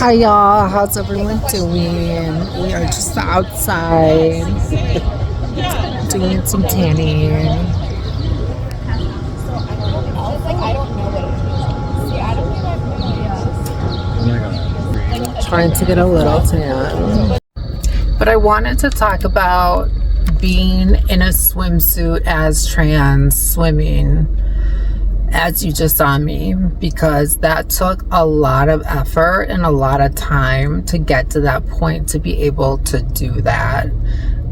Hi y'all, how's everyone doing? We are just outside doing some tanning. Trying to get a little tan. But I wanted to talk about being in a swimsuit as trans swimming, as you just saw me, because that took a lot of effort and a lot of time to get to that point to be able to do that.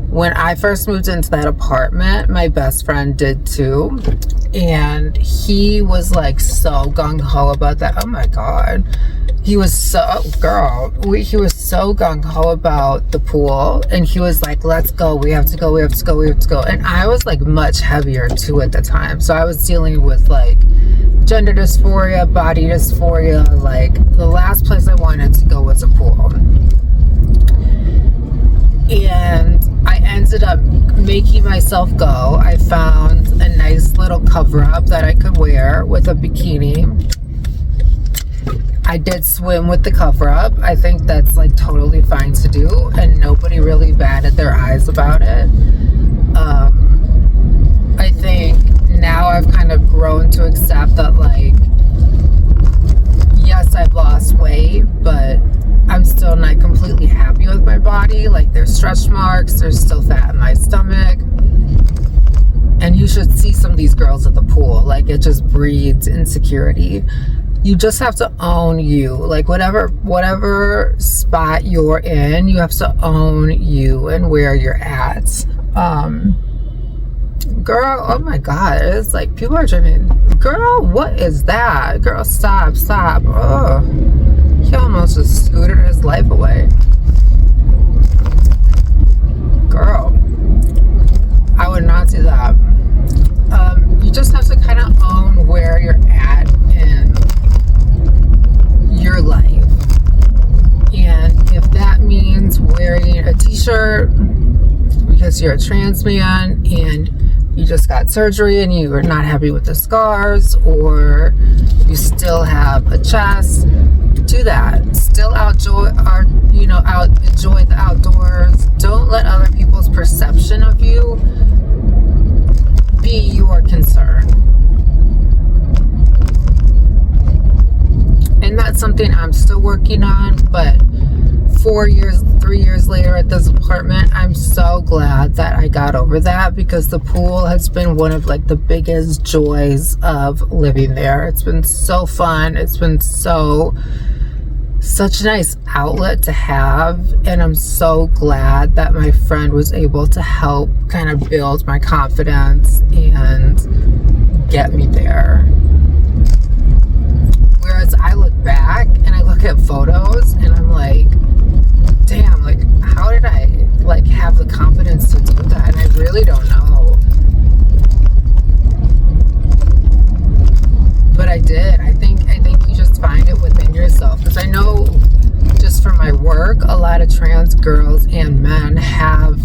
When I first moved into that apartment, my best friend did too, and he was like so gung-ho about that. Oh my god, he was so he was so gung-ho about the pool, and he was like, let's go, we have to go, and I was like much heavier too at the time, so I was dealing with like gender dysphoria, body dysphoria. Like the last place I wanted to go was a pool, and I ended up making myself go. I found a nice little cover-up that I could wear with a bikini. I did swim with the cover-up. I think that's like totally fine to do, and nobody really batted their eyes about it. I think now I've kind of grown to accept that, like, yes, I've lost weight, but I'm still not completely happy with my body. Like, there's stretch marks, there's still fat in my stomach, and you should see some of these girls at the pool. Like, it just breeds insecurity. You just have to own you. Like, whatever spot you're in, you have to own you and where you're at. Girl, oh my god, it's like people are dreaming. Girl, what is that? Girl, stop. Oh, he almost just scooted his life away. Girl, I would not do that. You just have to kind of own where you're at in your life, and if that means wearing a t-shirt because you're a trans man and you just got surgery and you are not happy with the scars, or you still have a chest, do that. Still enjoy the outdoors. Don't let other people's perception of you be your concern. And that's something I'm still working on, but 3 years later at this apartment, I'm so glad that I got over that, because the pool has been one of like the biggest joys of living there. It's been so fun. It's been such a nice outlet to have, and I'm so glad that my friend was able to help kind of build my confidence and get me there. Whereas I look back and I look at photos and I'm like, damn, like how did I like have the confidence to do that? And I really don't know, but I did. I think you just find it within yourself, because I know just from my work, a lot of trans girls and men have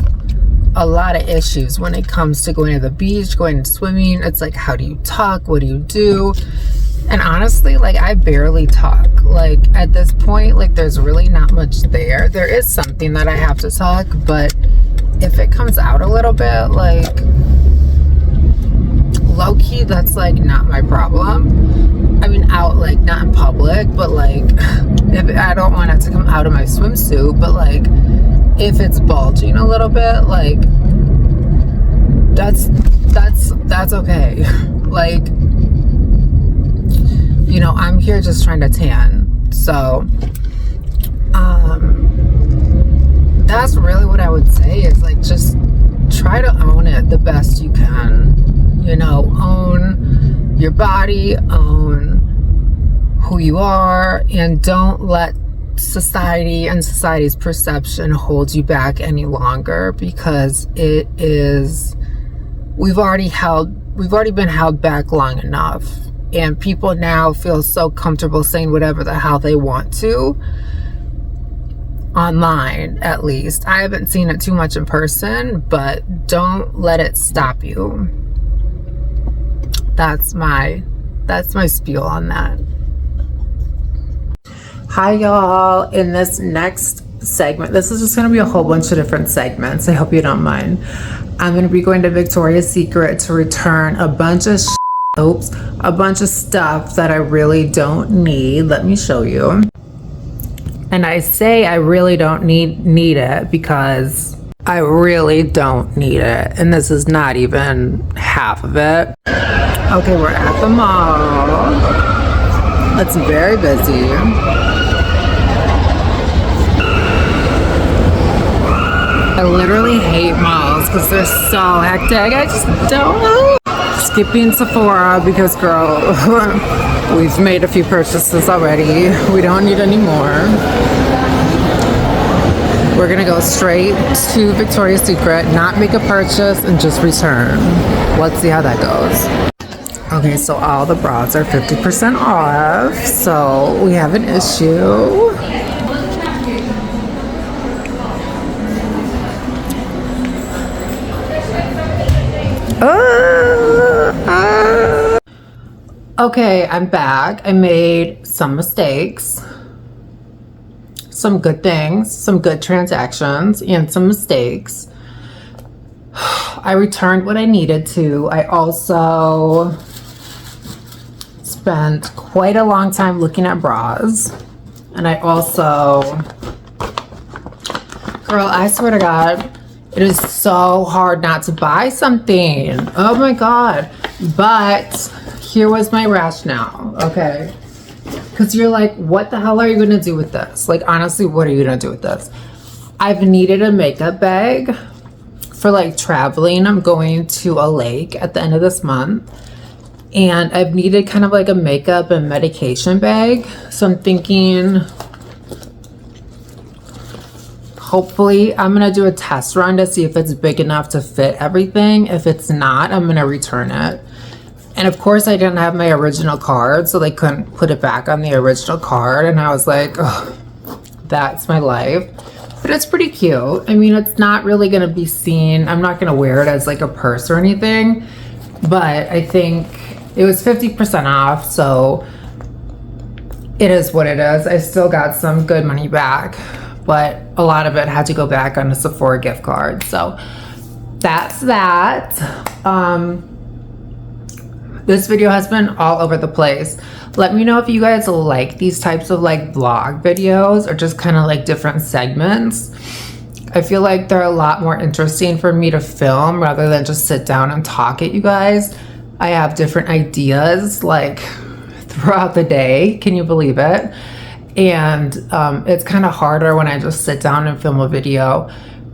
a lot of issues when it comes to going to the beach, going swimming. It's like, how do you talk? What do you do? And honestly, like, I barely talk. Like, at this point, like, there's really not much there. There is something that I have to talk, but if it comes out a little bit, like, low-key, that's, like, not my problem. I mean, out, like, not in public, but, like, if I don't want it to come out of my swimsuit, but, like, if it's bulging a little bit, like, that's okay. Like, you know, I'm here just trying to tan. So, that's really what I would say, is like, just try to own it the best you can. You know, own your body, own who you are, and don't let society and society's perception hold you back any longer, because we've already been held back long enough. And people now feel so comfortable saying whatever the hell they want to. Online, at least. I haven't seen it too much in person, but don't let it stop you. That's my spiel on that. Hi y'all. In this next segment, this is just going to be a whole bunch of different segments. I hope you don't mind. I'm going to be going to Victoria's Secret to return a bunch of a bunch of stuff that I really don't need. Let me show you. And I say I really don't need it because I really don't need it. And this is not even half of it. Okay, we're at the mall. It's very busy. I literally hate malls because they're so hectic. I just don't know. Skipping Sephora because, girl, we've made a few purchases already. We don't need any more. We're gonna go straight to Victoria's Secret, not make a purchase, and just return. Let's see how that goes. Okay, so all the bras are 50% off, so we have an issue. Okay, I'm back. I made some mistakes, some good things, some good transactions, and some mistakes. I returned what I needed to. I also spent quite a long time looking at bras. And I also, girl, I swear to God, it is so hard not to buy something. Oh my God. But here was my rationale, okay? Because you're like, what the hell are you going to do with this? Like, honestly, what are you going to do with this? I've needed a makeup bag for like traveling. I'm going to a lake at the end of this month. And I've needed kind of like a makeup and medication bag. So I'm thinking, hopefully, I'm going to do a test run to see if it's big enough to fit everything. If it's not, I'm going to return it. And of course, I didn't have my original card, so they couldn't put it back on the original card. And I was like, oh, that's my life. But it's pretty cute. I mean, it's not really going to be seen. I'm not going to wear it as like a purse or anything. But I think it was 50% off, so it is what it is. I still got some good money back, but a lot of it had to go back on a Sephora gift card. So that's that. This video has been all over the place. Let me know if you guys like these types of like vlog videos or just kind of like different segments. I feel like they're a lot more interesting for me to film rather than just sit down and talk at you guys. I have different ideas like throughout the day. Can you believe it? And it's kind of harder when I just sit down and film a video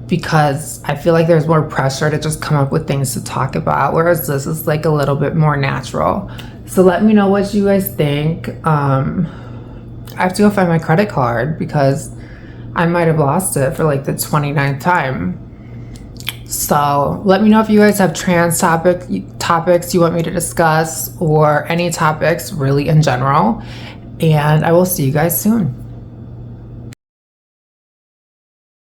because I feel like there's more pressure to just come up with things to talk about, whereas this is like a little bit more natural. So let me know what you guys think. I have to go find my credit card because I might have lost it for like the 29th time. So let me know if you guys have trans topics you want me to discuss or any topics really in general. And I will see you guys soon.